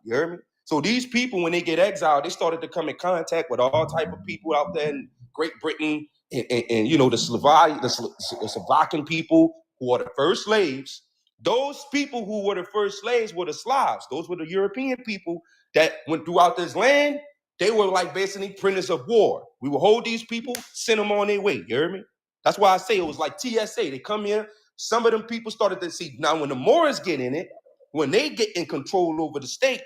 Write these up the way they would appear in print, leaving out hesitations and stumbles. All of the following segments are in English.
You hear me? So these people, when they get exiled, they started to come in contact with all type of people out there in Great Britain and you know, the Slovakian people who are the first slaves. Those people who were the first slaves were the Slavs. Those were the European people that went throughout this land. They were like basically prisoners of war. We would hold these people, send them on their way. You hear me? That's why I say it was like TSA. They come here. Some of them people started to see. Now, when the Moors get in it, when they get in control over the state,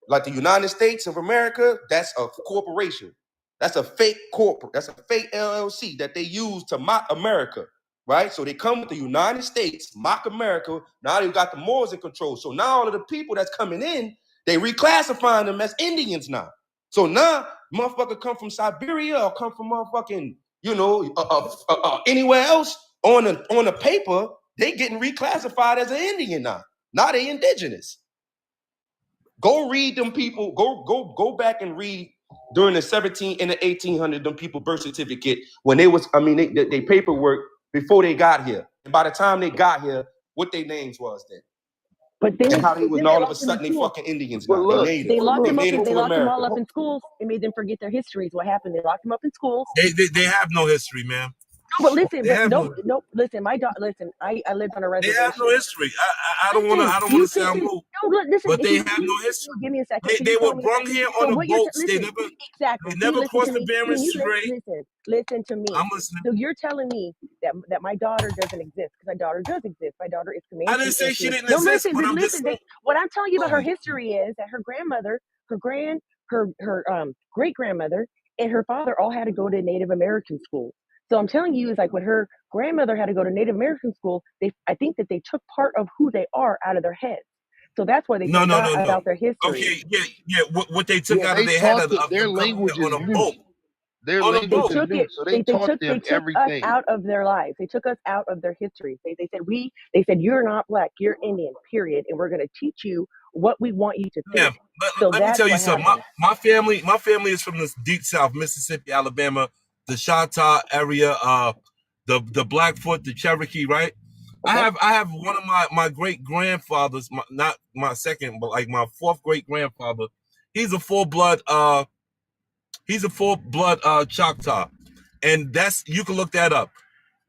like the United States of America, that's a corporation. That's a fake corporate. That's a fake LLC that they use to mock America, right? So they come with the United States, mock America. Now they've got the Moors in control. So now all of the people that's coming in, they reclassifying them as Indians now. So now motherfucker come from Siberia or come from motherfucking, you know, anywhere else on the paper, they getting reclassified as an Indian now. Now they indigenous. Go read them people. Go back and read during the 17 and the 1800s. Them people birth certificate when they was. I mean, they paperwork before they got here. And by the time they got here, what their names was then. But then and how they was all of a sudden they fucking Indians now. Look, they locked them America. all up in schools. They made them forget their histories. What happened? They locked them up in schools. They have no history, man. No, but listen, listen. My daughter, listen. I lived on a reservation. They have no history. I don't want to sound rude. No, listen, but they have no history. Give me a second. They were brung here on the boats. They never crossed the Bering Strait. Listen to me. I'm listening. So you're telling me that my daughter doesn't exist, because my daughter does exist. My daughter is Comanche. I didn't say she didn't Listen, exist. what I'm telling you about her history is that her grandmother, her great grandmother, and her father all had to go to Native American school. So I'm telling you, is like when her grandmother had to go to Native American school, I think that they took part of who they are out of their heads. So that's why they forgot about their history. Okay, yeah. What they took out of their head, their language on a boat. Their language is new, so they taught them everything. Us out of their lives. They took us out of their histories. They said you're not black, you're Indian, period, and we're going to teach you what we want you to think. Yeah, let me tell you something. My family is from the deep South, Mississippi, Alabama, the Choctaw area, the Blackfoot, the Cherokee, right? Okay. I have one of my great grandfathers, not my second, but like my fourth great grandfather. He's a full blood Choctaw, and you can look that up.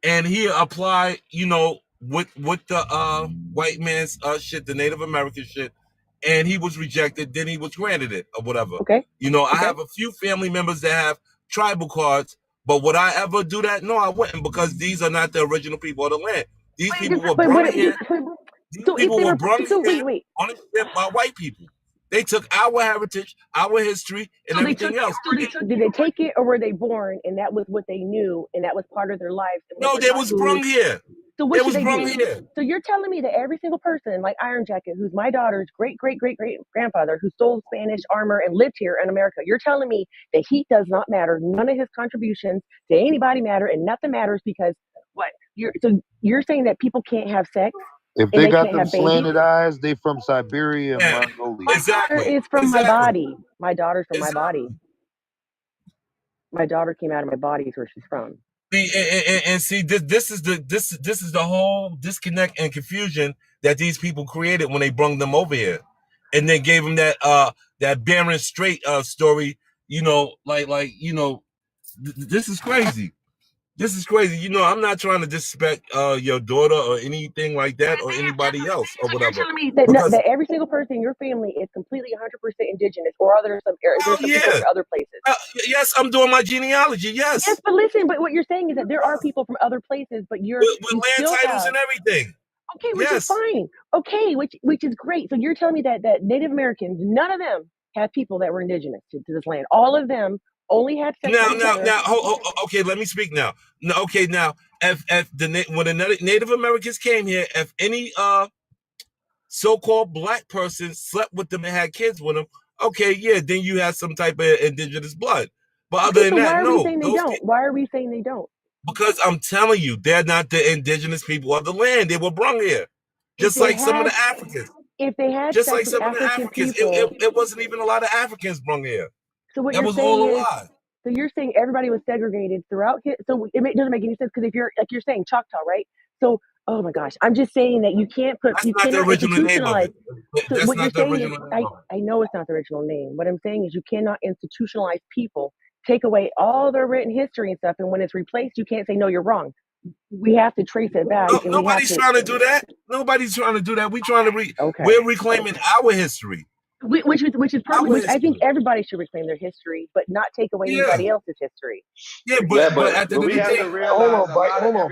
And he applied, you know, with the white man's shit, the Native American shit, and he was rejected. Then he was granted it or whatever. Okay. You know, I have a few family members that have tribal cards, but would I ever do that? No, I wouldn't, because these are not the original people of the land. These people were brought here. These people were brought here on a ship by white people. They took our heritage, our history, and everything else. Did they take it, or were they born and that was what they knew and that was part of their lives? No, they was brung here. So what should they do? So you're telling me that every single person, like Iron Jacket, who's my daughter's great grandfather, who stole Spanish armor and lived here in America, you're telling me that he does not matter, none of his contributions to anybody matter, and nothing matters because what? You're saying that people can't have sex? If they got them slanted eyes, they from Siberia and Mongolia. Exactly. My daughter is from my body. My daughter's from my body. My daughter came out of my body, is where she's from. See, this is the whole disconnect and confusion that these people created when they brung them over here, and they gave them that Bering Strait story. You know, like you know, this is crazy. This is crazy. You know, I'm not trying to disrespect your daughter or anything like that, or anybody else or whatever. You're telling me that every single person in your family is completely 100% indigenous, or are there some people from other places? Yes, I'm doing my genealogy. Yes. Yes, but listen. But what you're saying is that there are people from other places, but you're with land titles and everything. Okay, which is fine. Okay, which is great. So you're telling me that Native Americans, none of them have people that were indigenous to this land. All of them only had sex. Okay, let me speak now. Okay, now when the Native Americans came here, if any so-called black person slept with them and had kids with them, okay, yeah, then you have some type of indigenous blood. But other than that, no. Why are we saying they don't? Because I'm telling you, they're not the indigenous people of the land. They were brung here, just like some of the Africans. If they had just like some of the Africans, it wasn't even a lot of Africans brung here. So what that was all a lie. So you're saying everybody was segregated throughout. So it doesn't make any sense, because if you're saying Choctaw, right? So Oh my gosh, I'm just saying that you cannot name of institutionalize. it. So That's what you're not the saying is, original name of it. I know it's not the original name. What I'm saying is you cannot institutionalize people, take away all their written history and stuff, and when it's replaced, you can't say, no, you're wrong. We have to trace it back. No, nobody's trying to do that. Nobody's trying to do that. We're reclaiming our history. Which I think everybody should reclaim their history, but not take away anybody else's history. Yeah, but at the end of the day, hold on,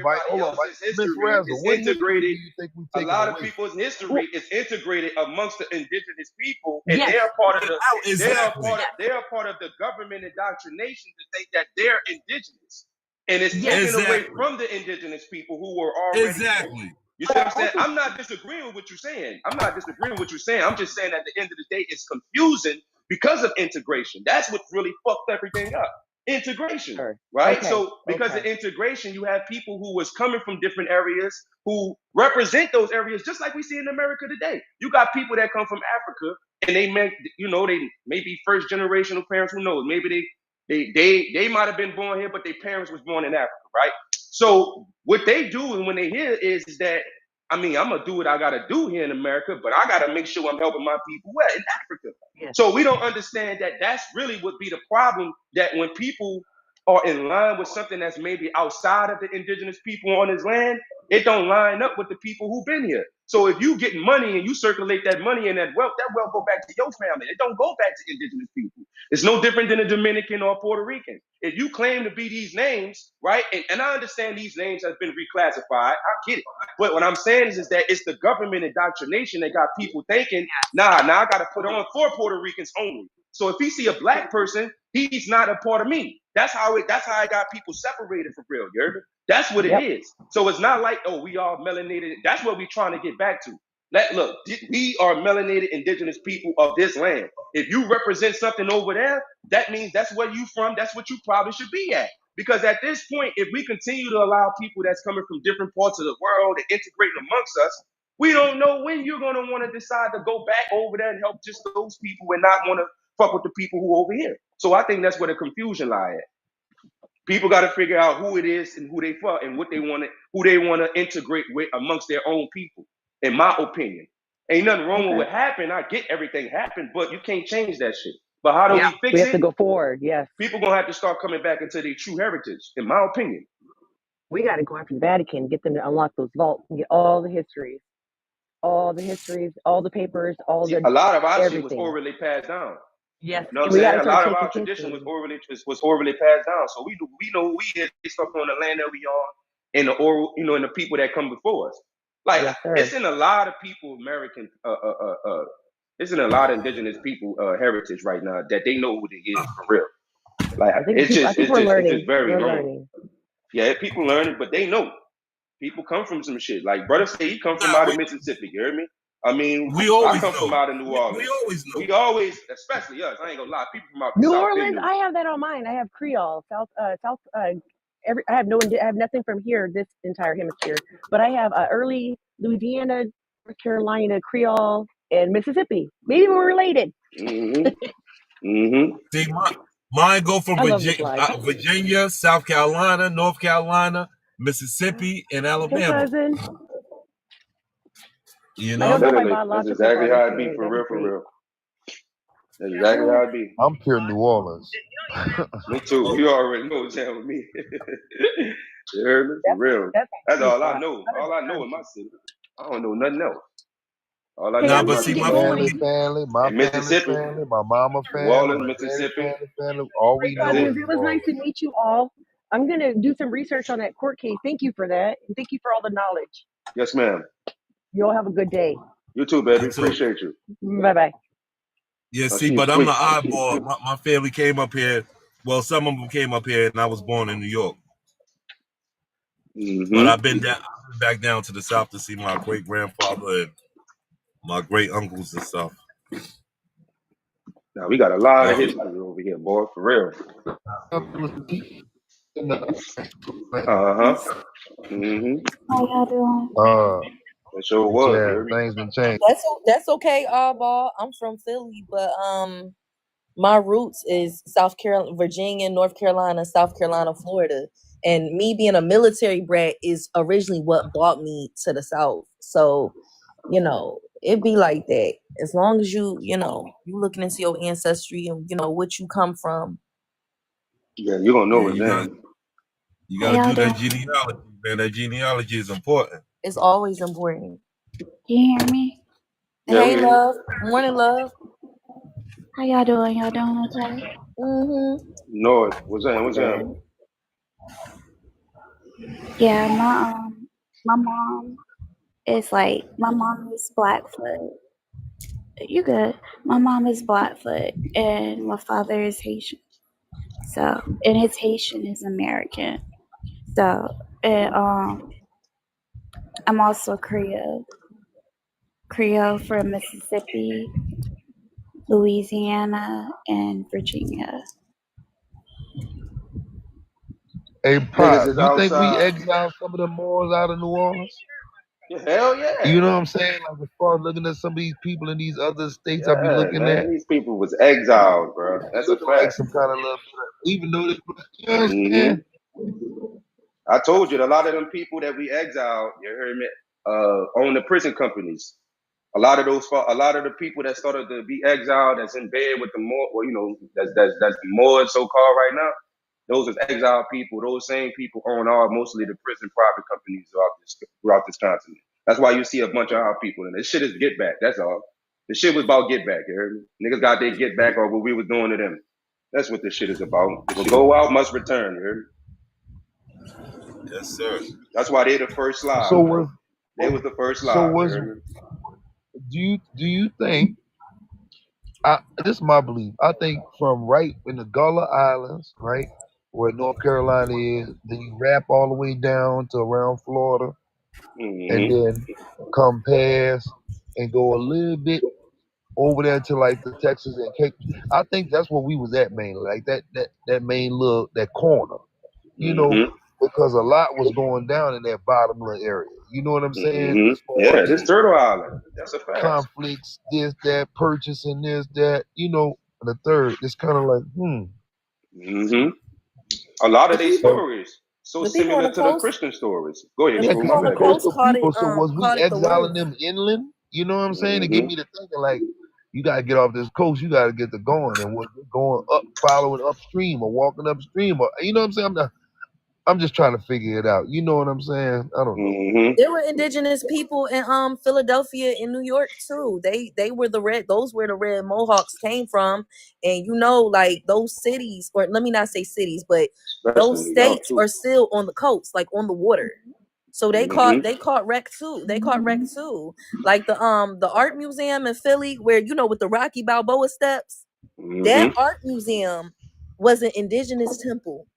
Miss Razzle, is what integrated. do you think we A taking lot away? of people's history is integrated amongst the indigenous people, and Yes. they're part of the. Exactly. They are part of the government indoctrination to think that they're indigenous, and it's Yes. taken away from the indigenous people who were already. Exactly. You see what I'm saying? I'm not disagreeing with what you're saying. I'm just saying at the end of the day, it's confusing because of integration. That's what really fucked everything up. Integration, right? Okay. So because of integration, you have people who was coming from different areas who represent those areas, just like we see in America today. You got people that come from Africa, and they may be first generational parents. Who knows? Maybe they might have been born here, but their parents was born in Africa, right? So what they do and when they hear is that, I'm gonna do what I gotta do here in America, but I gotta make sure I'm helping my people where in Africa. Yes. So we don't understand that that's really would be the problem, that when people are in line with something that's maybe outside of the indigenous people on this land, it don't line up with the people who've been here. So if you get money and you circulate that money and that wealth go back to your family. It don't go back to indigenous people. It's no different than a Dominican or Puerto Rican. If you claim to be these names, right? And I understand these names have been reclassified. I get it. But what I'm saying is that it's the government indoctrination that got people thinking, now I got to put on for Puerto Ricans only. So if he see a black person, he's not a part of me. That's how I got people separated for real, you heard me? That's what it is. So it's not like, oh, we are melanated. That's what we're trying to get back to. Look, we are melanated indigenous people of this land. If you represent something over there, that means that's where you from. That's what you probably should be at. Because at this point, if we continue to allow people that's coming from different parts of the world to integrate amongst us, we don't know when you're going to want to decide to go back over there and help just those people and not want to fuck with the people who are over here. So I think that's where the confusion lies at. People got to figure out who it is and who they fuck and who they want to integrate with amongst their own people. In my opinion, ain't nothing wrong with what happened. I get everything happened, but you can't change that shit. But how do we fix it? We have to go forward. Yes. People gonna have to start coming back into their true heritage. In my opinion, we got to go after the Vatican, get them to unlock those vaults and get all the histories, all the papers, a lot of our shit was orally passed down. Yes, you know what I'm saying? A lot of our tradition was orally passed down. So we know we is stuck on the land that we on, and the oral, and the people that come before us. Like it's in a lot of people American it's in a lot of indigenous people heritage right now that they know who it is for real. Like it's just very normal. Yeah, people learning, but they know. People come from some shit. Like brother say he come from out of Mississippi, you hear me? I come from out of New Orleans. We always know. We always, especially us, I ain't gonna lie, people from out New Orleans, I have that on mine. I have Creole, I have nothing from here, this entire hemisphere, but I have early Louisiana, North Carolina, Creole, and Mississippi. Maybe we're related. See, mine go from Virginia, South Carolina, North Carolina, Mississippi, and Alabama. You know, that's exactly how it be, for real. That's exactly how it be. I'm pure New Orleans. Me too. You already know what's happening with me. You heard me? For real. That's all I know. All I know in my city. I don't know nothing else. All I know is my family, my Mississippi, family, my mama family, Wallace, Mississippi. Family, all we know. It was nice to meet you all. I'm gonna do some research on that court case. Thank you for that, and thank you for all the knowledge. Yes, ma'am. You all have a good day. You too, baby. Appreciate you. Bye-bye. Yeah, see, but I'm the oddball. My family came up here. Well, some of them came up here, and I was born in New York. But I've been back down to the South to see my great grandfather and my great uncles and stuff. Now we got a lot of history over here, boy, for real. How y'all doing? It sure was. Things been changed. That's okay, Oddball. I'm from Philly, but my roots is South Carolina, Virginia, North Carolina, South Carolina, Florida. And me being a military brat is originally what brought me to the South. So, you know, it be like that. As long as you looking into your ancestry and you know what you come from. Yeah, you're gonna know it then. You gotta do that genealogy, man. That genealogy is important. It's always important. Can you hear me? Yeah, Hey, love. Morning, love. How y'all doing? Y'all doing okay? Know it. What's that? Yeah, my mom my mom is Blackfoot. You good? My mom is Blackfoot, and my father is Haitian. So, and his Haitian is American. So, and I'm also Creole from Mississippi, Louisiana, and Virginia. Hey, Niggas Pop, is you think we outside. exiled some of the Moors out of New Orleans? Yeah, hell yeah. You know what I'm saying? Like, as far as looking at some of these people in these other states, I be Yeah, looking man. at. These people was exiled, bro. That's a Looking like fact. some kind of little bit, even though they, you know what I'm Mm-hmm. saying? I told you, a lot of them people that we exiled, you heard me, own the prison companies. A lot of the people that started to be exiled, that's in bed with the Moor, well, you know, that's the Moors so-called right now. Those are exiled people. Those same people own mostly the prison private companies throughout this continent. That's why you see a bunch of our people. And this shit is get back. That's all. The shit was about get back. You heard me? Niggas got their get back or what we was doing to them. That's what this shit is about. What go out must return. You heard me? Yes, sir. That's why they the first live. So bro. They was the first live. Do you think? This is my belief. I think from right in the Gullah Islands, right where North Carolina is, then you wrap all the way down to around Florida, and then come past and go a little bit over there to like the Texas and Cape. I think that's where we was at mainly, like that main little that corner, you know, because a lot was going down in that bottom little area. You know what I'm saying? Yeah, this Turtle Island. That's a fact. Conflicts, this, that, purchasing this, that, you know, and the third. It's kind of like, A lot of these stories so The people on similar the to the coast, Christian stories. Go ahead, the yeah, bro. people because on My the the bad. Go ahead. coast coastal people. So was we called it the exiling worst. them inland? You know what I'm saying? To get me to thinking like, you gotta get off this coast. You gotta get to going, and what going up, following upstream, or walking upstream, or you know what I'm saying? I'm just trying to figure it out. You know what I'm saying? I don't know. There were indigenous people in Philadelphia and New York too. They were those where the red Mohawks came from. And you know, like those cities, or let me not say cities, but those states are still on the coast, like on the water. So they caught wreck too. They caught wreck too. Like the art museum in Philly, where you know with the Rocky Balboa steps, that art museum was an indigenous temple.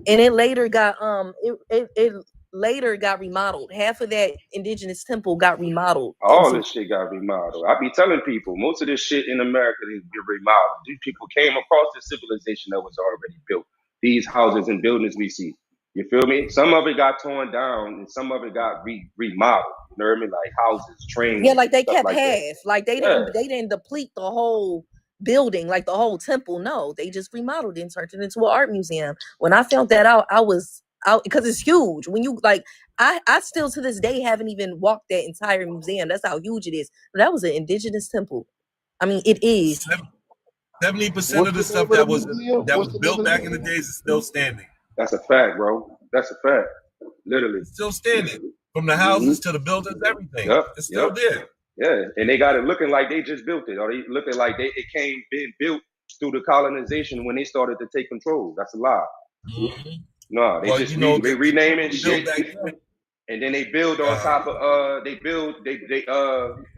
And it later got it later got remodeled. Half of that indigenous temple got remodeled. All this shit got remodeled. I be telling people, most of this shit in America is remodeled. These people came across the civilization that was already built. These houses and buildings we see. You feel me? Some of it got torn down and some of it got remodeled. You know what I mean? Like houses, trains. Yeah, like they kept like half. that. Like they didn't deplete the whole building, like the whole temple. No, they just remodeled it and turned it into an art museum. When I found that out, I was out because it's huge. When you like, I still to this day haven't even walked that entire museum. That's how huge it is. But that was an indigenous temple. I mean, it is. 70% of the stuff that was built back in the days is still standing. That's a fact, bro. That's a fact. Literally. It's still standing. From the houses to the buildings, everything. It's still there. Yeah. And they got it looking like they just built it. Or they looking like it been built through the colonization when they started to take control. That's a lie. No, they just they renaming shit. And then they build on top of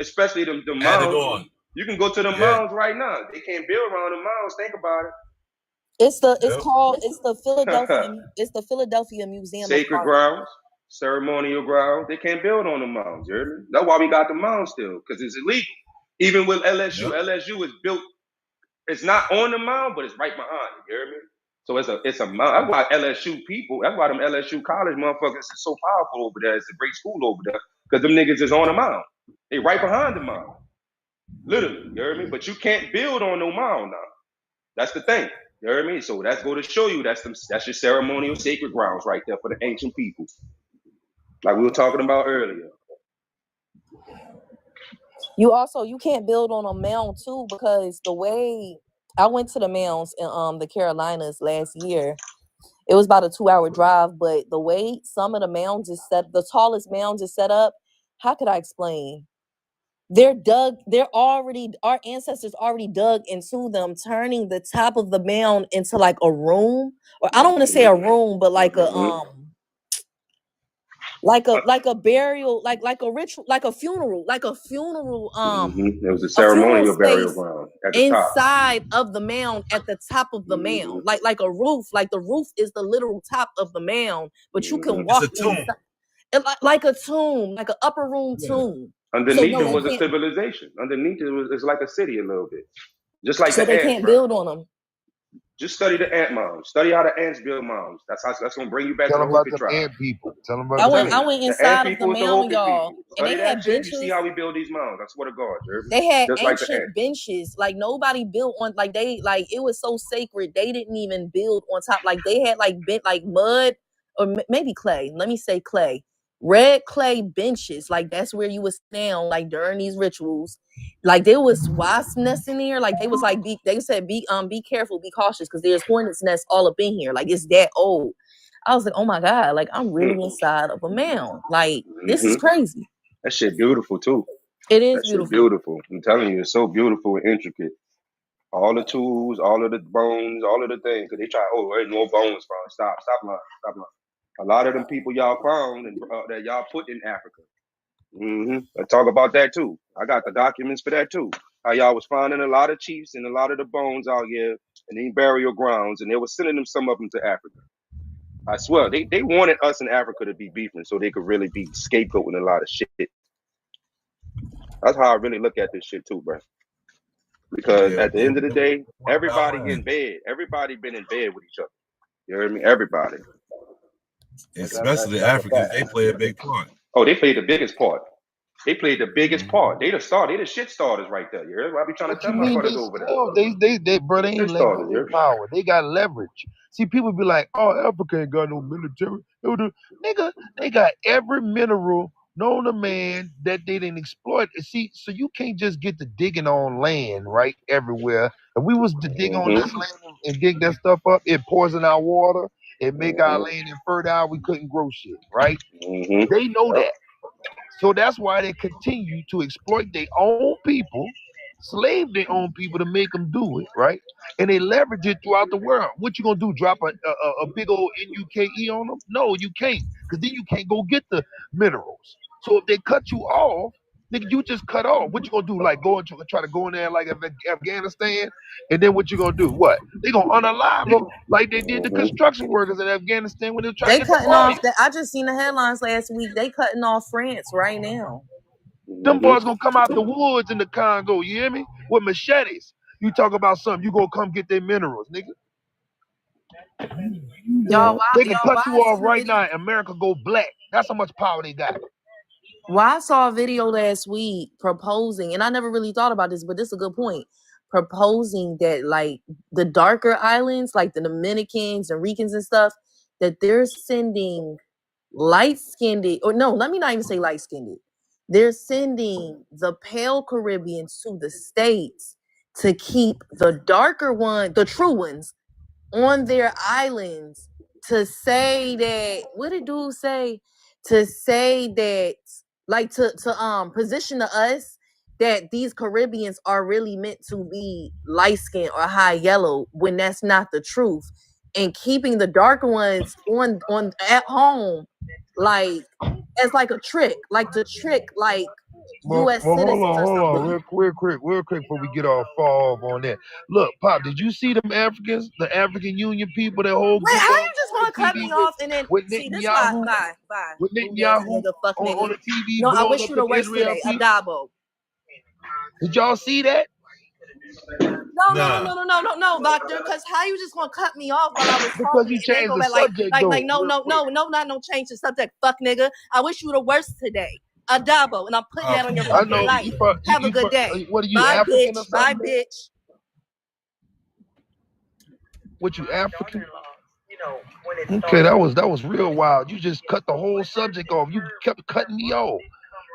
especially the mounds. You can go to the mounds right now. They can't build around the mounds. Think about it. It's the Philadelphia Museum Sacred of Art. grounds, ceremonial grounds. They can't build on the mounds. You heard me? That's why we got the mounds still, because it's illegal. Even with LSU, LSU is built. It's not on the mound, but it's right behind it. You heard me? So it's a mound. That's why LSU people. That's why them LSU college motherfuckers is so powerful over there. It's a great school over there because them niggas is on the mound. They right behind the mound. Literally, you heard me? But you can't build on no mound now. That's the thing. You heard me? So that's go to show you that's your ceremonial sacred grounds right there for the ancient people. Like we were talking about earlier. You can't build on a mound too, because the way I went to the mounds in the Carolinas last year, it was about a 2-hour drive, but the way some of the mounds is set, the tallest mounds is set up, how could I explain? Our ancestors already dug into them, turning the top of the mound into like a room, or I don't want to say a room, but like a like a burial, like a ritual, like a funeral There was a a funeral ceremonial burial space ground at the inside of the mound, at the top of the mound, like a roof, like the roof is the literal top of the mound, but you can It's walk a tomb. inside, like a tomb, like an upper room tomb. Underneath So it was a civilization. Underneath it's like a city a little bit, just like so the they ants, can't bro. build on them. Just study the ant mounds. Study how the ants build mounds. That's gonna bring you back Tell to the them about Hopi the tribe. ant people. Tell them about I the went ant. I went The ant inside of the people is the mound, Hopi y'all, people. and Study they that had shit. You see benches. how we build these mounds. I swear to God, Jeremy. They had Just like the ancient ants. benches, like nobody built on, like it was so sacred. They didn't even build on top. Like they had like bent like mud or maybe clay. Let me say clay, red clay benches. Like that's where you would stand like during these rituals. Like there was wasp nests in there. Like they was like they said be careful, be cautious, because there's hornets nests all up in here. Like it's that old. I was like, oh my God, like I'm really inside of a mound. Like this is crazy. That shit beautiful too. It is That shit beautiful. beautiful. I'm telling you, it's so beautiful and intricate. All the tools, all of the bones, all of the things. Cause they try, there's no bones found. Stop lying. A lot of them people y'all found and that y'all put in Africa. I talk about that too. I got the documents for that too. How y'all was finding a lot of chiefs and a lot of the bones out here in these burial grounds, and they were sending some of them to Africa. I swear, they wanted us in Africa to be beefing so they could really be scapegoating a lot of shit. That's how I really look at this shit too, bro. Because at the end of the day, everybody in bed. Everybody been in bed with each other. You hear me? Everybody. Especially the Africans, they play a big part. Oh, they played the biggest part. They played the biggest part. They the shit starters right there. You hear me? I be trying to What tell you my mean? brothers They over there. still, bro, they ain't Shit letting starters, their power. They got leverage. See, people be like, oh, Africa ain't got no military. Nigga, they got every mineral known to man that they didn't exploit. See, so you can't just get to digging on land, right, everywhere. If we was to dig on this land and dig that stuff up, it poison our water, it make our land infertile, we couldn't grow shit, right? They know that. So that's why they continue to exploit their own people, slave their own people to make them do it, right? And they leverage it throughout the world. What you gonna do? Drop a big old NUKE on them? No, you can't, because then you can't go get the minerals. So if they cut you off, nigga, you just cut off. What you gonna do? Like go and try to go in there like Afghanistan, and then what you gonna do? What? They gonna unalive them like they did the construction workers in Afghanistan when they were trying to get Cutting the off that. I just seen the headlines last week. They cutting off France right now. Them boys gonna come out the woods in the Congo, you hear me? With machetes. You talk about something, you gonna come get their minerals, nigga. They can cut you off right now. America go black. That's how much power they got. Well, I saw a video last week proposing, and I never really thought about this, but this is a good point. Proposing that like the darker islands, like the Dominicans and Ricans and stuff, that they're sending light-skinned, or no, let me not even say light-skinned. They're sending the pale Caribbeans to the States to keep the darker one, the true ones, on their islands, to say that, what did dude say? To say that, like to position to us that these Caribbeans are really meant to be light skin or high yellow, when that's not the truth, and keeping the darker ones on at home, like as like a trick, like to trick like U.S. citizens or Hold on, something. real quick before we get all far off on that. Look, Pop, did you see them Africans, the African Union people, that whole group? Wait, how you just want to cut me off and then with see this? Bye, with Netanyahu, Netanyahu nigga, fuck on nigga. the TV No, I blowing wish up you the the worst Israel today. people? Adabo. Did y'all see that? No, doctor. Because how you just gonna cut me off while I was Because talking you and then changed go the back subject, like though. no, change the subject, fuck nigga. I wish you the worst today. Adabo, and I'm putting that on your I fucking know. life. Have a good day. What are you, Bye, African bitch. or Bye, something? bitch. What you African? Okay, that was real wild. You just cut the whole subject off. You kept cutting me off.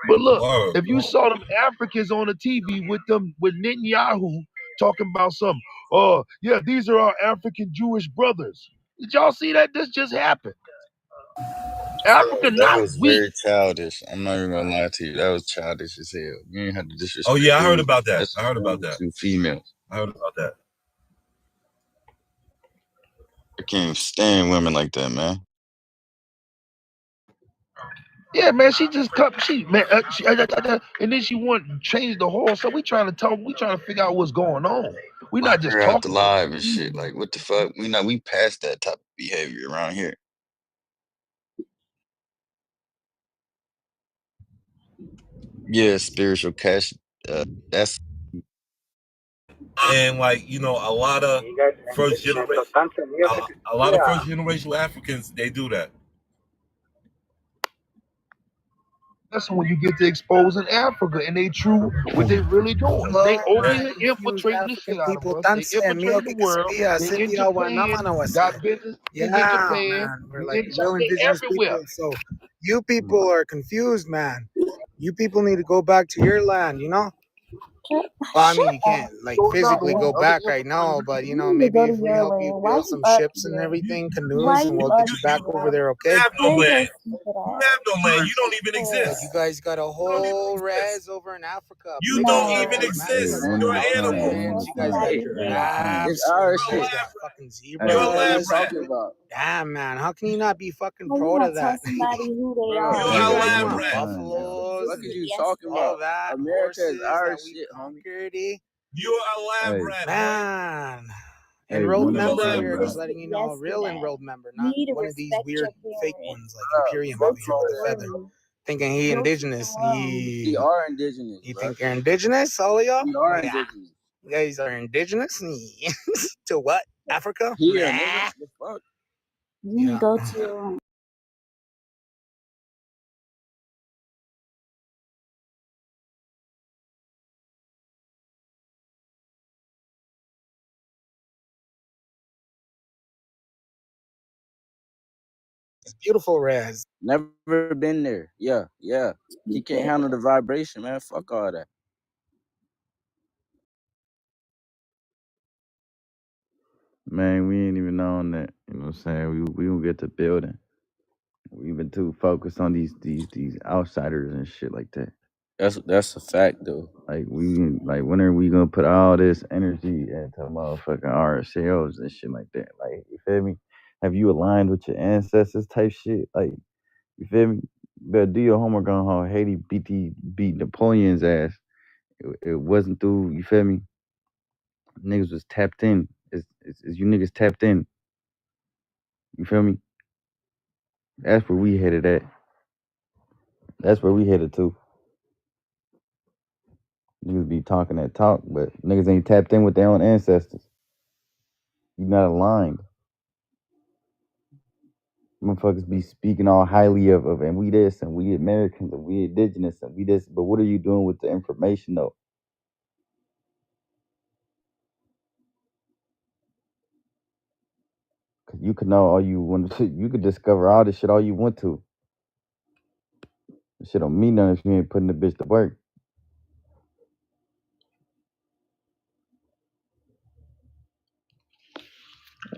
But look, Word, if you saw them Africans on the TV with Netanyahu talking about something, oh yeah, these are our African Jewish brothers. Did y'all see that? This just happened. Africa That not was weak. very childish. I'm not even gonna lie to you. That was childish as hell. You ain't have to disrespect. Oh yeah, I heard dudes. about that. That's I heard about that. two females. I heard about that. I can't stand women like that, man. Yeah, man, she just cut. And then she want to change the whole. So we trying to talk. We trying to figure out what's going on. We not Lock just her out the talking. live and shit. Like, what the fuck? We past that type of behavior around here. Yeah, spiritual cash. That's And like a lot of first generation, a lot of first generation Africans, they do that. That's when you get to exposing Africa and they true what they really doing. They Hello, over my here confused infiltrating the shit African out of people. us. They Tanse, mío infiltrating que the world. sabía, They in Cynthia Japan, Wanamana was got business in yeah, Japan. man. We're They like in real China, they indigenous everywhere. people. So you people are confused, man. You people need to go back to your land, you know? Well, I mean, you can't like Those are the physically go other back right now, infiltrators. but you You know, need to maybe go to if we your help you land. Why build you some up ships and here? everything, Why canoes, and you we'll get up you back over here? there, You okay? have no Bring land. your stupid You ass. have no land. You don't even Yeah, exist. you guys got a You don't even whole exist. res over in Africa, a You big don't old even No, res. Imagine hey, the exist. amount of You're land an is you land. mountains, animal. can man. Land tell is You guys land. got somebody your who Land is they land. are. giraffes, It's you our guys shit. got Land. fucking Hey, You're a what are you lab zebras. rat. talking about? Damn, man, how can you not be fucking How you proud gonna of tell that? somebody who they Bro, You You're are? a Hey, guys lab land want is rat. land, bro. buffaloes what and is you Yes. talking all about? that, America is horses our that we shit, homie. conquered, eh? You're a lab Hey, rat, boy. Man. hey, Enrolled one You're at a a member lab time, here, rat. bro. just Existed letting you know, a real yesterday. enrolled member, You not need to one of these respect weird your fake parents. ones like Bro, Imperium Go over to here with your a feather. room. Thinking he Go to indigenous. your room. we are indigenous, You bro. think you're indigenous, all of y'all? We are Yeah. indigenous. You guys are indigenous? To what? Africa? Here, nigga. Nah. The fuck? You Yeah. go to your room. It's beautiful res. Never been there. Yeah, yeah. He can't handle the vibration, man. Fuck all that. Man, we ain't even on that. You know what I'm saying? We don't get to building. We've been too focused on these outsiders and shit like that. That's a fact, though. Like when are we gonna put all this energy into motherfucking ourselves and shit like that? Like, you feel me? Have you aligned with your ancestors type shit? Like, you feel me? Better do your homework on how Haiti beat Napoleon's ass. It wasn't through, you feel me? Niggas was tapped in. Is you niggas tapped in? You feel me? That's where we headed at. That's where we headed to. Niggas be talking that talk, but niggas ain't tapped in with their own ancestors. You not aligned. Motherfuckers be speaking all highly of and we this and we Americans and we indigenous and we this, but what are you doing with the information though? Cause you could know all you want to, you could discover all this shit all you want to. This shit don't mean nothing if you ain't putting the bitch to work.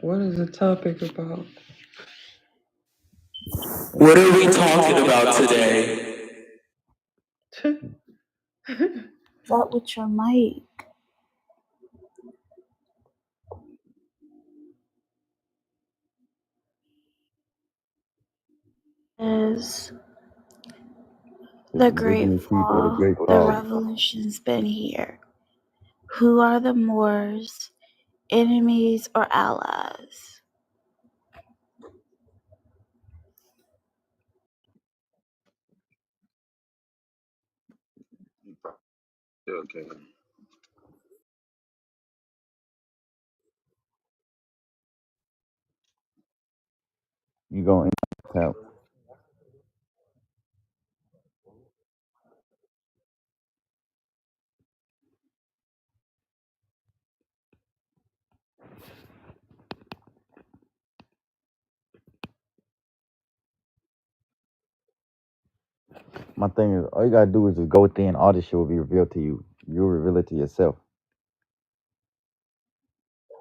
What is the topic about? What are we talking about today? What with your mic? Is the great Indigenous people are the fall, great the fall. revolution's been here. Who are the Moors, enemies or allies? Okay. You going tap. My thing is, all you gotta do is just go within. All this shit will be revealed to you. You'll reveal it to yourself.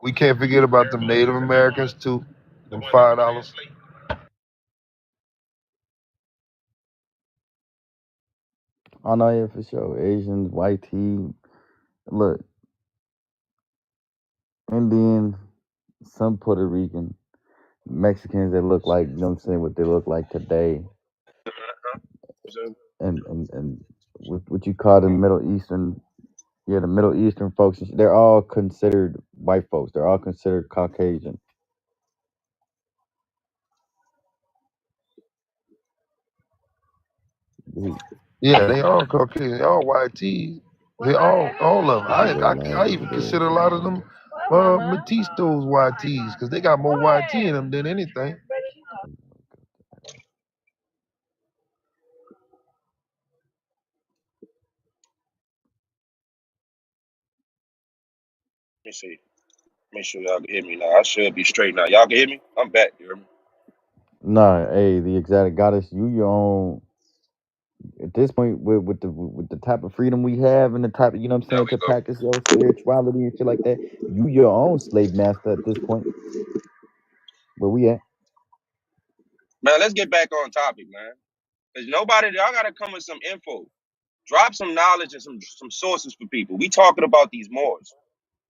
We can't forget about them Native Americans too. Them $5. Oh no, yeah, for sure. Asians, white tea, look, Indian, some Puerto Rican, Mexicans that look like, you know what I'm saying, what they look like today, and what you call the Middle Eastern, yeah, the Middle Eastern folks, they're all considered white folks. They're all considered Caucasian. Yeah, they all Caucasian. They all white tees. They all of them. I even consider a lot of them Metistos white tees because they got more white tea in them than anything. Let me see. Make sure y'all can hear me now. I should be straight now. Y'all can hear me? I'm back. You hear me? Nah, hey, the exotic goddess, you your own. At this point, with the type of freedom we have and the type of, you know what I'm There saying, we to go. practice your spirituality and shit like that, you your own slave master at this point. Where we at? Man, let's get back on topic, man. Because y'all got to come with some info. Drop some knowledge and some sources for people. We talking about these Moors.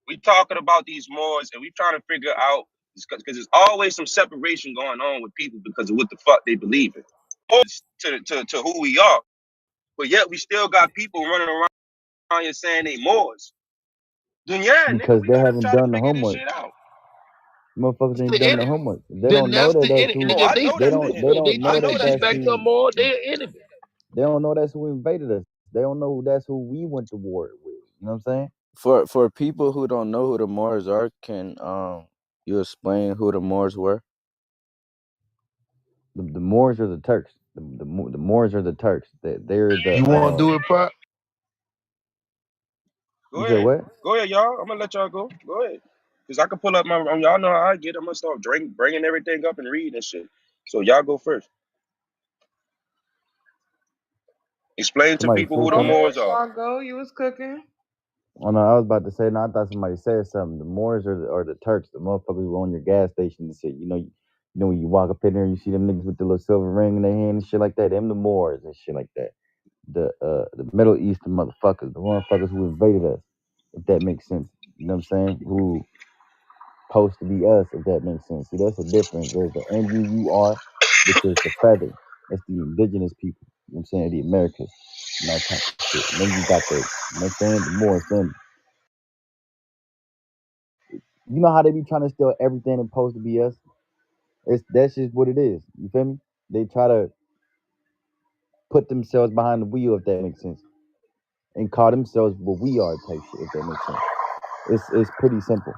We talking about these Moors, and we trying to figure out, because there's always some separation going on with people because of what the fuck they believe in. To who we are. But yet we still got people running around here saying they Moors. Then yeah, nigga, Because we they gotta haven't try to done the figure this homework. shit out. Motherfuckers That's ain't the done the enemy. homework. They Then don't know that's that the that's enemy. who. Oh, Nigga, I know They that's the don't. They enemy. they don't I know treat know that the that's that's the respect enemy. them who. more. They're enemy. They don't know that's who invaded us. They don't know that's who we went to war with. You know what I'm saying? For people who don't know who the Moors are, can you explain who the Moors were? The Moors are the Turks. The Moors are the Turks. They're the. You want to do it, Pop? Go You said ahead. what? Go ahead, y'all. I'm gonna let y'all go. Go ahead. Because I can pull up my, y'all know how I get. I'm gonna start bringing everything up and reading and shit. So y'all go first. Explain to Somebody people said who the Go something. ahead, Moors are. Margo. You was cooking. Oh no, I was about to say. No, I thought somebody said something. The Moors are the Turks. The motherfuckers who own your gas station and shit. You know when you walk up in there and you see them niggas with the little silver ring in their hand and shit like that. Them the Moors and shit like that. The Middle Eastern motherfuckers, the motherfuckers who invaded us. If that makes sense. You know what I'm saying? Who supposed to be us, if that makes sense. See, that's a difference. There's the NUR, which is the feather. That's the indigenous people. You know what I'm saying? The Americas and that type of shit. And then you got the, you know what I'm saying? The Moors, them. You know how they be trying to steal everything that's supposed to be us? That's just what it is. You feel me? They try to put themselves behind the wheel, if that makes sense. And call themselves what we are type shit, if that makes sense. It's pretty simple.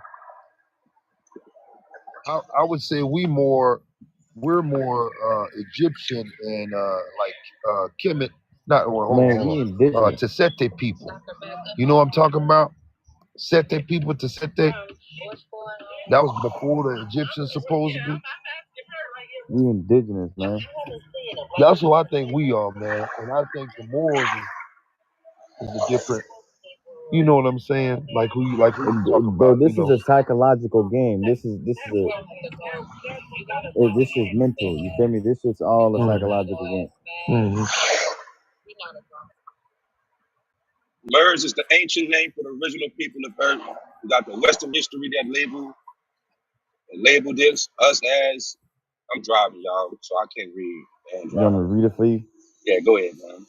I would say we're more Egyptian and Kemet, not well, Man, we hold on, indigenous. Tesete people. You know what I'm talking about? Sete people, Tesete. That was before the Egyptians, supposedly. We indigenous, man. That's who I think we are, man. And I think the Moors is a different. You know what I'm saying? Like who you talk Bro, about? You this is know. a psychological game. This is mental. You feel me? This is all a psychological game. Mm-hmm. Murs is the ancient name for the original people of Earth. We got the Western history that labeled this us as. I'm driving, y'all, so I can't read and You want drive. me to read it for you? Yeah, go ahead, man.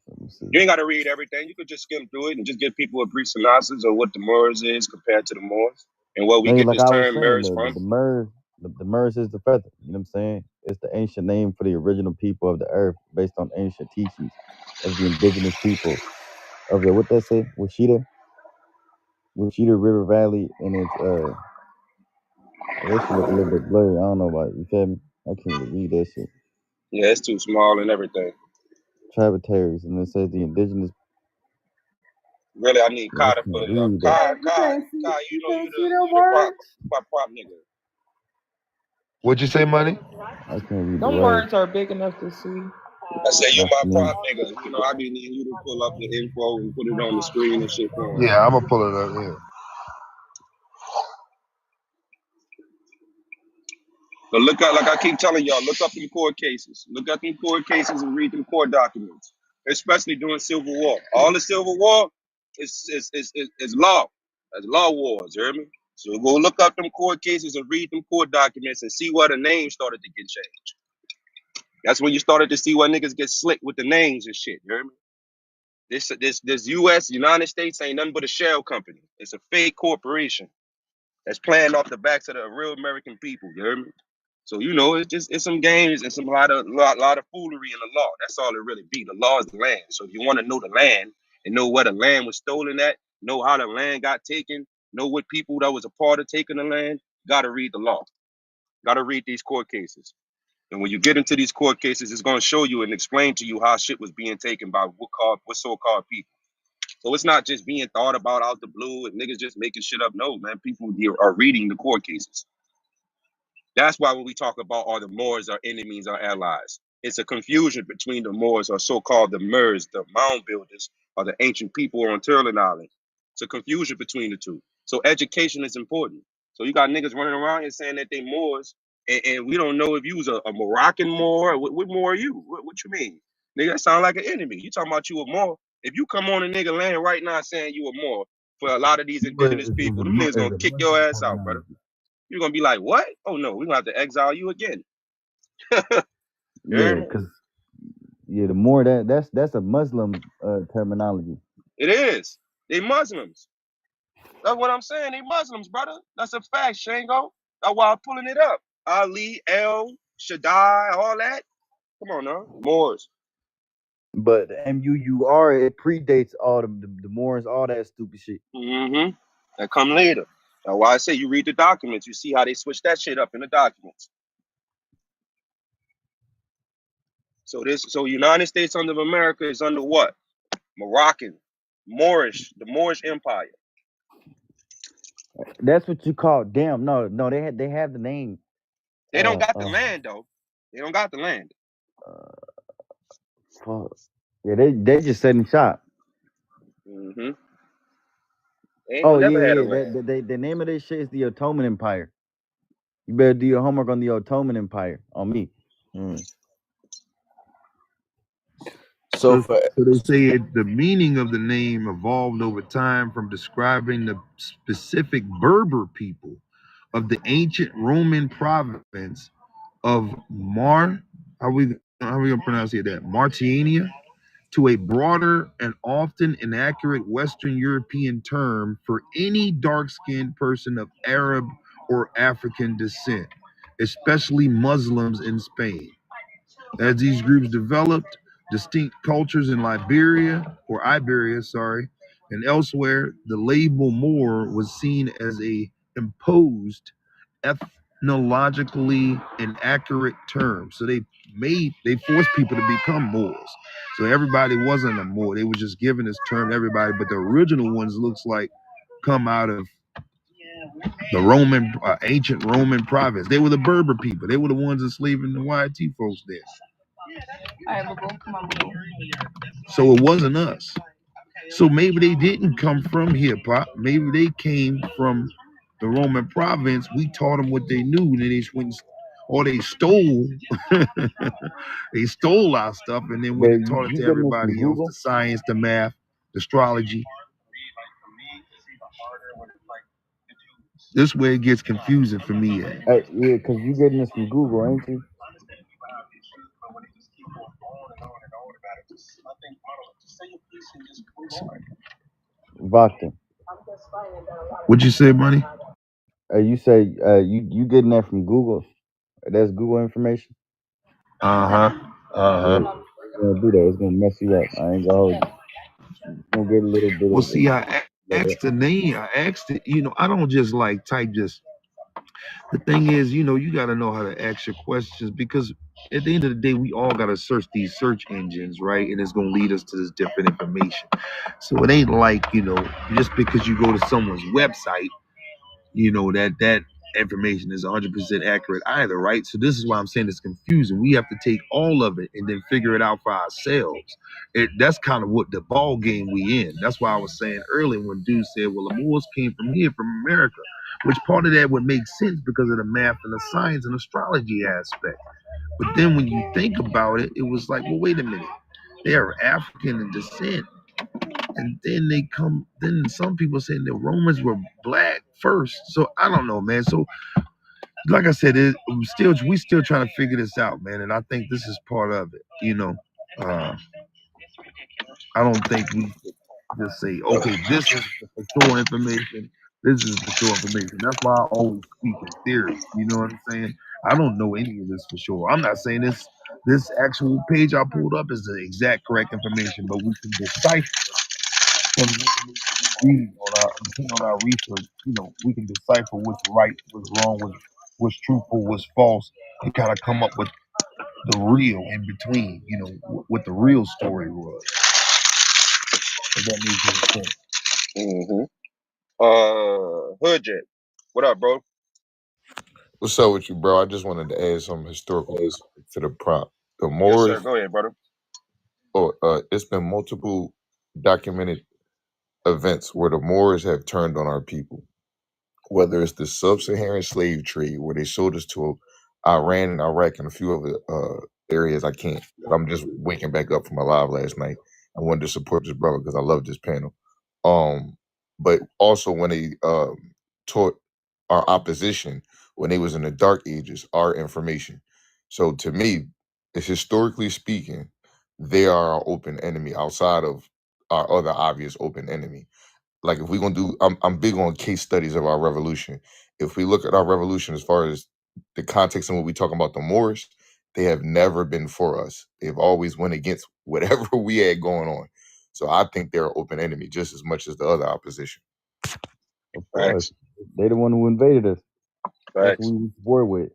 Let me see. You ain't got to read everything. You could just skim through it and just give people a brief synopsis of what the Moors is compared to the Moors and where we Hey, get like this I was term saying, Moors from. the MERS is the feather. You know what I'm saying? It's the ancient name for the original people of the earth based on ancient teachings of the indigenous people of the, what that say? Washita River Valley, and it's that shit look a little bit blurry. I don't know about it. You feel me? I can't even read that shit. Yeah, it's too small and everything. Tributaries, and it says the indigenous. Really, I need Yeah, I Kai to put can't it up. read that. Kai, You can't see. you You know can't see them you the words. prop nigga. What'd you say, money? I can't read the Them words. words are big enough to see. I say you That's my me. prop nigga. You know, I be needing you to pull up the info and put it on the screen and shit for him. Yeah, I'm gonna pull it up here. But look up, like I keep telling y'all, look up them court cases. Look up them court cases and read them court documents, especially during Civil War. All the Civil War is law. That's law wars, you hear me? So go look up them court cases and read them court documents and see where the names started to get changed. That's when you started to see where niggas get slick with the names and shit, you hear me? This US, United States ain't nothing but a shell company. It's a fake corporation that's playing off the backs of the real American people, you hear me? So you know, it's some games and some lot of foolery in the law. That's all it really be. The law is the land. So if you want to know the land and know where the land was stolen at, know how the land got taken, know what people that was a part of taking the land, gotta read the law. Gotta read these court cases. And when you get into these court cases, it's gonna show you and explain to you how shit was being taken by what so-called people. So it's not just being thought about out the blue and niggas just making shit up. No, man, people are reading the court cases. That's why when we talk about are the Moors our enemies or allies, it's a confusion between the Moors or so-called the Mers, the mound builders, or the ancient people on Turtle Island. It's a confusion between the two. So education is important. So you got niggas running around here saying that they Moors, and we don't know if you was a Moroccan Moor. What Moor are you? What you mean? Nigga, that sound like an enemy. You talking about you a Moor. If you come on a nigga land right now saying you a Moor, for a lot of these indigenous people, them niggas gonna kick your ass out, brother. You're gonna be like, what? Oh no, we're gonna have to exile you again. You hear Yeah, me? cause the more that's a Muslim terminology. It is. They Muslims. That's what I'm saying. They Muslims, brother. That's a fact, Shango. That's why I'm pulling it up. Ali, El, Shaddai, all that. Come on now. Moors. But the MUUR, it predates all the Moors, all that stupid shit. Mm-hmm. That come later. That's why I say you read the documents. You see how they switch that shit up in the documents. So United States under America is under what? Moroccan, Moorish, the Moorish Empire. That's what you call damn. No, they have the name. They don't got the land though. They don't got the land. Fuck. Yeah, they just setting shop. Mm-hmm. They ain't Oh never had a yeah. land. The name of this shit is the Ottoman Empire. You better do your homework on the Ottoman Empire on me. So So, for so they say the meaning of the name evolved over time from describing the specific Berber people of the ancient Roman province of how we gonna pronounce it, that Martiania, to a broader and often inaccurate Western European term for any dark-skinned person of Arab or African descent, especially Muslims in Spain. As these groups developed distinct cultures in Iberia, and elsewhere, the label Moor was seen as a imposed, ethnologically inaccurate term. So they forced people to become Moors. So everybody wasn't a Moor. They were just given this term to everybody, but the original ones looks like come out of the Roman, ancient Roman province. They were the Berber people. They were the ones enslaving the YT folks there. So it wasn't us. So maybe they didn't come from hip hop. Maybe they came from the Roman province. We taught them what they knew, and then they went, or they stole. They stole our stuff, and then went But and taught it you to getting this from everybody else: the Google? science, the math, the astrology. This way it gets confusing for me. Yeah, cause you getting this from Google, ain't you? Vakta. What'd you say, buddy? You say you getting that from Google? That's Google information. Yeah, it's gonna do that. It's gonna mess you up. I ain't gonna hold you. It's gonna get a little bit Well, of see, I that. asked the name. I asked it. I don't just like type just. The thing is, you got to know how to ask your questions, because at the end of the day, we all got to search these search engines, right? And it's going to lead us to this different information. So it ain't like, just because you go to someone's website, that information is 100% accurate either, right? So this is why I'm saying it's confusing. We have to take all of it and then figure it out for ourselves. That's kind of what the ball game we in. That's why I was saying earlier when dude said, well, the Moors came from here, from America, which part of that would make sense because of the math and the science and astrology aspect. But then when you think about it, it was like, well, wait a minute. They are African in descent. And then then some people saying the Romans were black first. So I don't know, man. So like I said, we still trying to figure this out, man. And I think this is part of it. I don't think we should just say, okay, this is the for sure information. This is for sure information. That's why I always speak in theory. You know what I'm saying? I don't know any of this for sure. I'm not saying this actual page I pulled up is the exact correct information, but we can decipher from the information we read depending on our research. We can decipher what's right, what's wrong, what's truthful, what's false, and kind of come up with the real in between. What the real story was. If that makes any sense. Hoodjet, what up, bro? What's up with you, bro? I just wanted to add some historical aspect to the prompt. The Yes, Moors, sir. Go ahead, brother. it's been multiple documented events where the Moors have turned on our people. Whether it's the sub-Saharan slave trade where they sold us to Iran and Iraq and a few other areas I can't. I'm just waking back up from my live last night. I wanted to support this brother because I love this panel. But also when they taught our opposition when they was in the dark ages our information. So to me, it's historically speaking, they are our open enemy outside of our other obvious open enemy. Like if we're gonna do, I'm big on case studies of our revolution. If we look at our revolution as far as the context and what we talking about the Moors, they have never been for us. They've always went against whatever we had going on. So I think they're an open enemy just as much as the other opposition. Of course, they the one who invaded us. That's Facts. what we was war with.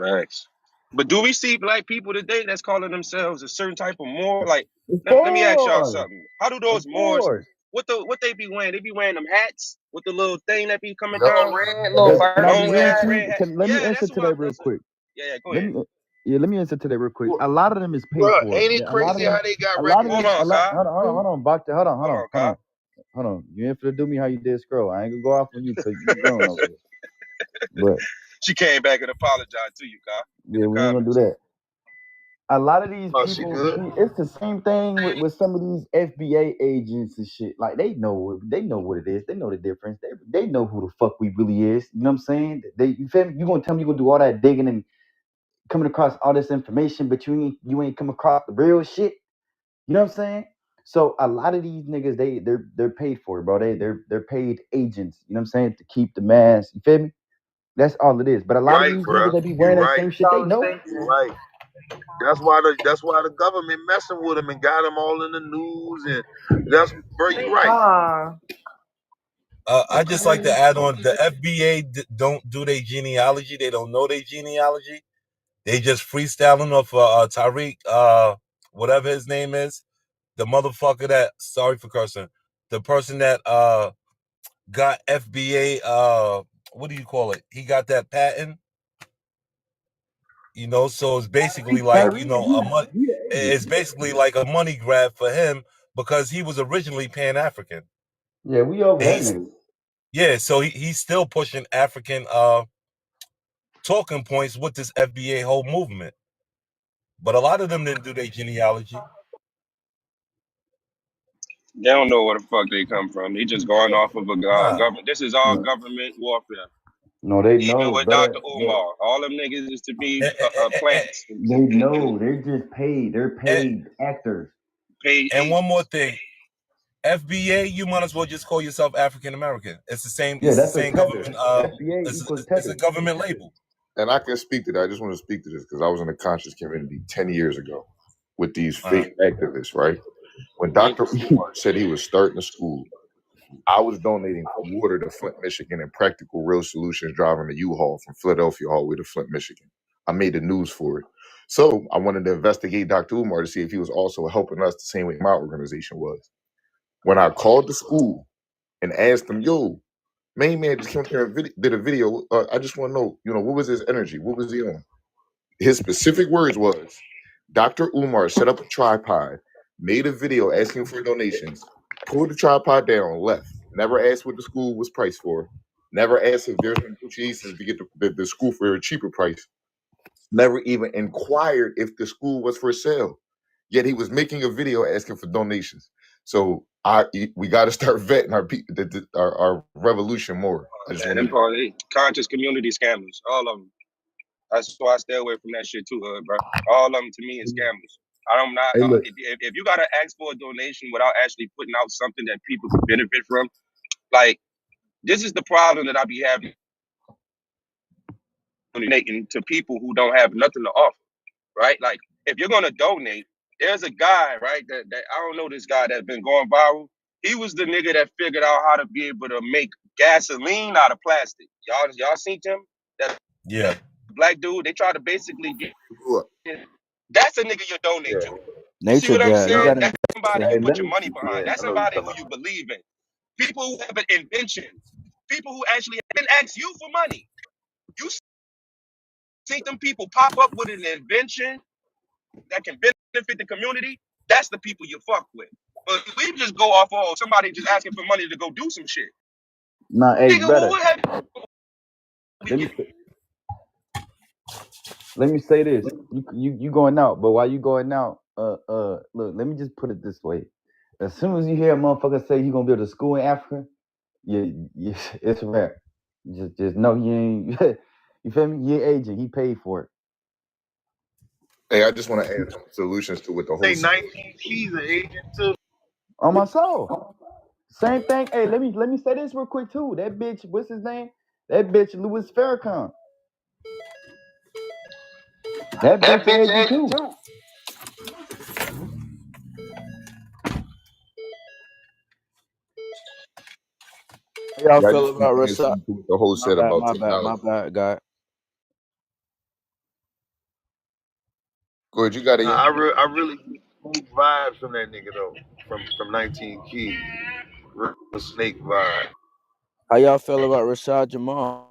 Facts. But do we see black people today that's calling themselves a certain type of Moor? Like, Of let me ask y'all course, something. How do of those Moors, course. what they be wearing? They be wearing them hats with the little thing that be coming Little down? red, little Can I be Long real fur ass with red you? hat. Let me Yeah, answer that's to what that real quick. yeah, go Let ahead. me answer to that real quick. Well, A lot of them is paid bro, for. ain't it A lot of crazy them. how they got A lot of them. Hold recognition? on, Kai. Hold on, Bachta. Hold on, Kai. Hold on. You ain't finna do me how you did Scroll. I ain't gonna go off on you because you grown over here. But She came back and apologized to you, Kai, in yeah, the we ain't gonna do comments. that. A lot of these Oh, she people, good? see, it's the same thing with some of these FBA agents and shit. Like they know what it is. They know the difference. They know who the fuck we really is. You know what I'm saying? You feel me? You gonna tell me you gonna do all that digging and coming across all this information, but you ain't come across the real shit. You know what I'm saying? So a lot of these niggas, they're paid for it, bro. They're paid agents. You know what I'm saying? To keep the mass. You feel me? That's all it is. But a lot of Right, these bro. niggas, they be You wearing that right. same shit. They know. You right. That's why the government messing with them and got them all in the news bro. You right. I just like to add on the FBA don't do their genealogy. They don't know their genealogy. They just freestyling off Tariq, whatever his name is, the motherfucker that. Sorry for cursing. The person that got FBA. What do you call it? He got that patent. So it's basically like it's basically like a money grab for him because he was originally Pan African. Yeah, we over And that nigga. yeah, so he's still pushing African talking points with this FBA whole movement. But a lot of them didn't do their genealogy. They don't know where the fuck they come from. They just going off of a Nah. government. This is all No, government warfare. no, they Even know, with brother. Dr. Umar, all them niggas is to be plants They know. They're just paid. They're paid actors. paid And one more agents. thing, FBA, you might as well just call yourself African American. It's the same. Yeah, It's the that's a same tether. government. FBA equals It's a tether. government label. And I can speak to that. I just want to speak to this because I was in the conscious community 10 years ago with these fake activists, right? When Dr. Umar said he was starting a school, I was donating water to Flint, Michigan, and practical real solutions driving a U-Haul from Philadelphia all the way to Flint, Michigan. I made the news for it. So I wanted to investigate Dr. Umar to see if he was also helping us the same way my organization was. When I called the school and asked them, yo, Main man just came up here and did a video. I just want to know, what was his energy? What was he on? His specific words was, Dr. Umar set up a tripod, made a video asking for donations, pulled the tripod down, left. Never asked what the school was priced for. Never asked if there's negotiations to get the school for a cheaper price. Never even inquired if the school was for sale. Yet he was making a video asking for donations. So we got to start vetting our revolution more. I just Man, want them probably conscious community scammers, all of them. That's why I stay away from that shit too, bro. All of them to me is scammers. I'm not. Hey, look. If you gotta ask for a donation without actually putting out something that people could benefit from, like this is the problem that I be having donating to people who don't have nothing to offer, right? Like if you're gonna donate, there's a guy, right? That I don't know this guy that's been going viral. He was the nigga that figured out how to be able to make gasoline out of plastic. Y'all seen him? That Yeah. black dude. They tried to basically get. to That's a nigga you donate to. You see Nature what I'm guy, you saying? gotta That's somebody Hey, you put let your me. money behind. Yeah, That's I know what you're somebody talking who about. you believe in. People who have an invention. People who actually didn't ask you for money. You see them people pop up with an invention that can benefit the community. That's the people you fuck with. But we just go off of somebody just asking for money to go do some shit. Nah, hey, Nigga, well, brother. what have we Let me get? let me say this. You going out, but while you going out, look, let me just put it this way. As soon as you hear a motherfucker say he gonna build a school in Africa, it's a wrap. Just know you ain't. You feel me? He ain't agent. He paid for it. Hey, I just want to add some solutions to what the whole. Say 19 keys an agent too. On my soul. Same thing. Hey, let me say this real quick too. That bitch, what's his name? That bitch Louis Farrakhan. That bitch agent too. How y'all Yeah, I feel just want about to add Rashad? something to what the whole My said bad, about my bad, my technology. bad, guy. Go ahead, you got it. Nah, Yeah. I really snake vibes from that nigga though. From 19 keys, real snake vibe. How y'all feel about Rashad Jamal?